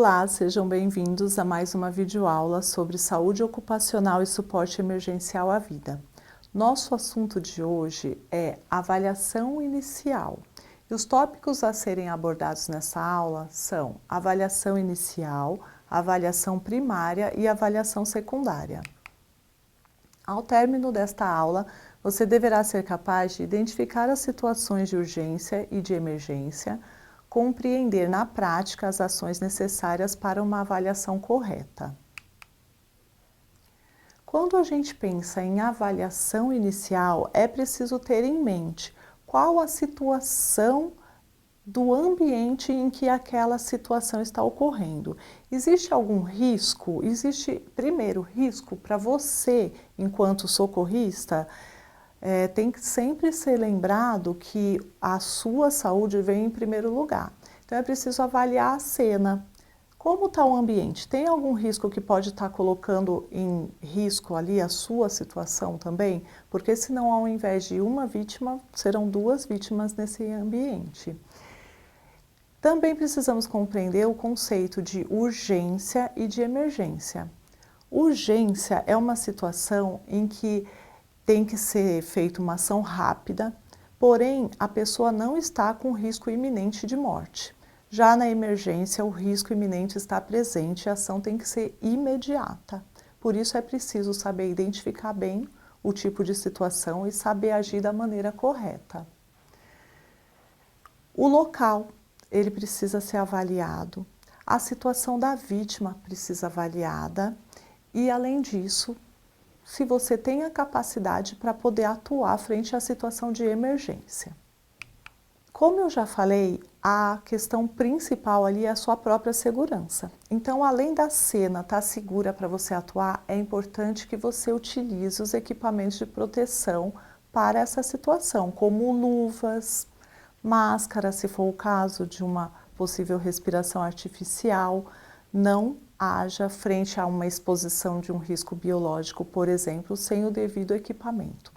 Olá, sejam bem-vindos a mais uma videoaula sobre saúde ocupacional e suporte emergencial à vida. Nosso assunto de hoje é avaliação inicial. E os tópicos a serem abordados nessa aula são avaliação inicial, avaliação primária e avaliação secundária. Ao término desta aula, você deverá ser capaz de identificar as situações de urgência e de emergência, compreender na prática as ações necessárias para uma avaliação correta. Quando a gente pensa em avaliação inicial, é preciso ter em mente qual a situação do ambiente em que aquela situação está ocorrendo. Existe algum risco? Existe, primeiro, risco para você, enquanto socorrista? Tem que sempre ser lembrado que a sua saúde vem em primeiro lugar. Então é preciso avaliar a cena. Como está o ambiente? Tem algum risco que pode estar colocando em risco ali a sua situação também? Porque senão, ao invés de uma vítima, serão duas vítimas nesse ambiente. Também precisamos compreender o conceito de urgência e de emergência. Urgência é uma situação em que tem que ser feita uma ação rápida, porém a pessoa não está com risco iminente de morte. Já na emergência, o risco iminente está presente e a ação tem que ser imediata. Por isso é preciso saber identificar bem o tipo de situação e saber agir da maneira correta. O local, ele precisa ser avaliado, a situação da vítima precisa ser avaliada e, além disso, se você tem a capacidade para poder atuar frente à situação de emergência. Como eu já falei, a questão principal ali é a sua própria segurança. Então, além da cena estar segura para você atuar, é importante que você utilize os equipamentos de proteção para essa situação, como luvas, máscara, se for o caso de uma possível respiração artificial. Não haja frente a uma exposição de um risco biológico, por exemplo, sem o devido equipamento.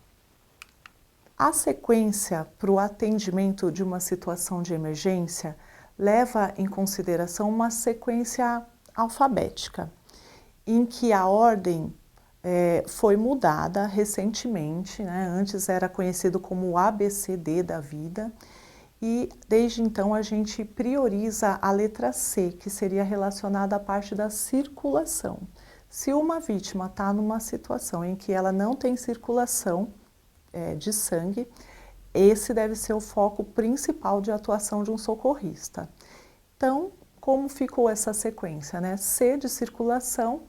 A sequência para o atendimento de uma situação de emergência leva em consideração uma sequência alfabética, em que a ordem foi mudada recentemente, né? Antes era conhecido como o ABCD da vida, e desde então a gente prioriza a letra C, que seria relacionada à parte da circulação. Se uma vítima está numa situação em que ela não tem circulação de sangue, esse deve ser o foco principal de atuação de um socorrista. Então, como ficou essa sequência, né? C de circulação,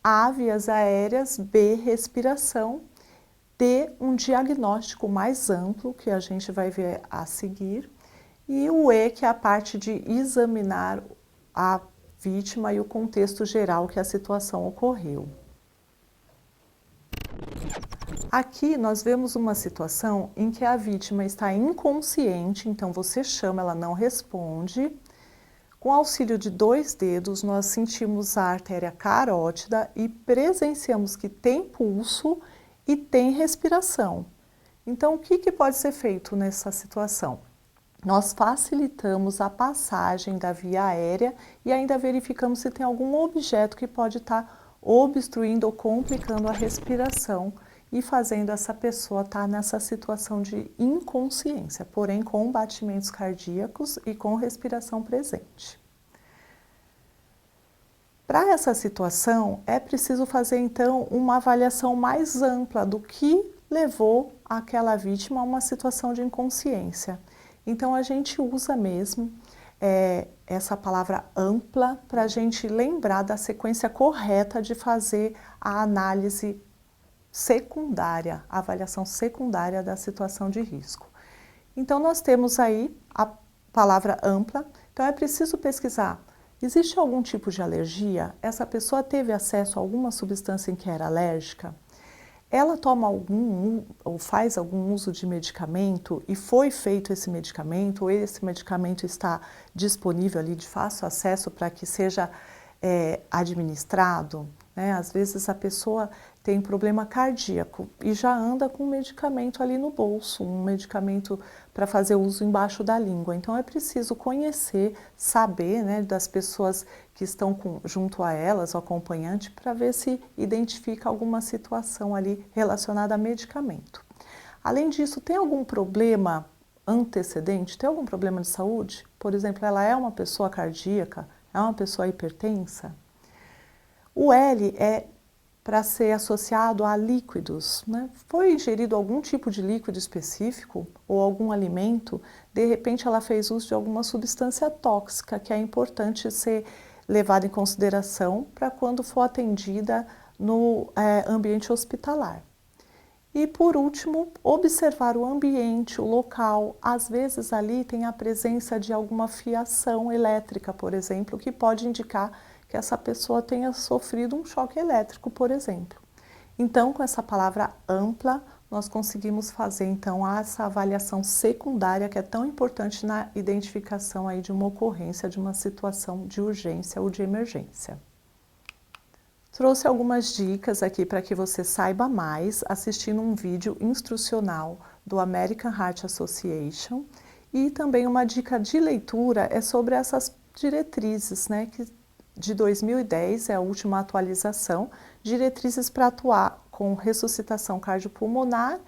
A, vias aéreas, B, respiração, D, um diagnóstico mais amplo, que a gente vai ver a seguir, e o E, que é a parte de examinar a vítima e o contexto geral que a situação ocorreu. Aqui nós vemos uma situação em que a vítima está inconsciente, então você chama, ela não responde. Com auxílio de 2 dedos, nós sentimos a artéria carótida e presenciamos que tem pulso e tem respiração. Então, o que pode ser feito nessa situação? Nós facilitamos a passagem da via aérea e ainda verificamos se tem algum objeto que pode estar obstruindo ou complicando a respiração e fazendo essa pessoa estar nessa situação de inconsciência, porém com batimentos cardíacos e com respiração presente. Para essa situação, é preciso fazer então uma avaliação mais ampla do que levou aquela vítima a uma situação de inconsciência. Então, a gente usa mesmo essa palavra ampla para a gente lembrar da sequência correta de fazer a análise secundária, a avaliação secundária da situação de risco. Então, nós temos aí a palavra ampla, então é preciso pesquisar. Existe algum tipo de alergia? Essa pessoa teve acesso a alguma substância em que era alérgica? Ela toma algum ou faz algum uso de medicamento e foi feito esse medicamento, ou esse medicamento está disponível ali de fácil acesso para que seja administrado? né? Às vezes a pessoa tem problema cardíaco e já anda com um medicamento ali no bolso, um medicamento para fazer uso embaixo da língua. Então é preciso conhecer, saber, né, das pessoas que estão junto a elas, o acompanhante, para ver se identifica alguma situação ali relacionada a medicamento. Além disso, tem algum problema antecedente? Tem algum problema de saúde? Por exemplo, ela é uma pessoa cardíaca? É uma pessoa hipertensa? O L é para ser associado a líquidos, né? Foi ingerido algum tipo de líquido específico ou algum alimento, de repente ela fez uso de alguma substância tóxica que é importante ser levada em consideração para quando for atendida no ambiente hospitalar. E por último, observar o ambiente, o local. Às vezes ali tem a presença de alguma fiação elétrica, por exemplo, que pode indicar que essa pessoa tenha sofrido um choque elétrico, por exemplo. Então, com essa palavra ampla, nós conseguimos fazer então essa avaliação secundária que é tão importante na identificação aí de uma ocorrência, de uma situação de urgência ou de emergência. Trouxe algumas dicas aqui para que você saiba mais assistindo um vídeo instrucional do American Heart Association e também uma dica de leitura é sobre essas diretrizes, né, que de 2010 é a última atualização, diretrizes para atuar com ressuscitação cardiopulmonar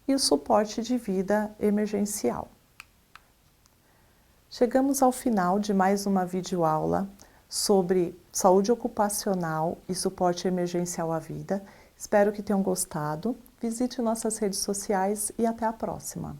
e o suporte de vida emergencial. Chegamos ao final de mais uma videoaula sobre saúde ocupacional e suporte emergencial à vida. Espero que tenham gostado. Visite nossas redes sociais e até a próxima.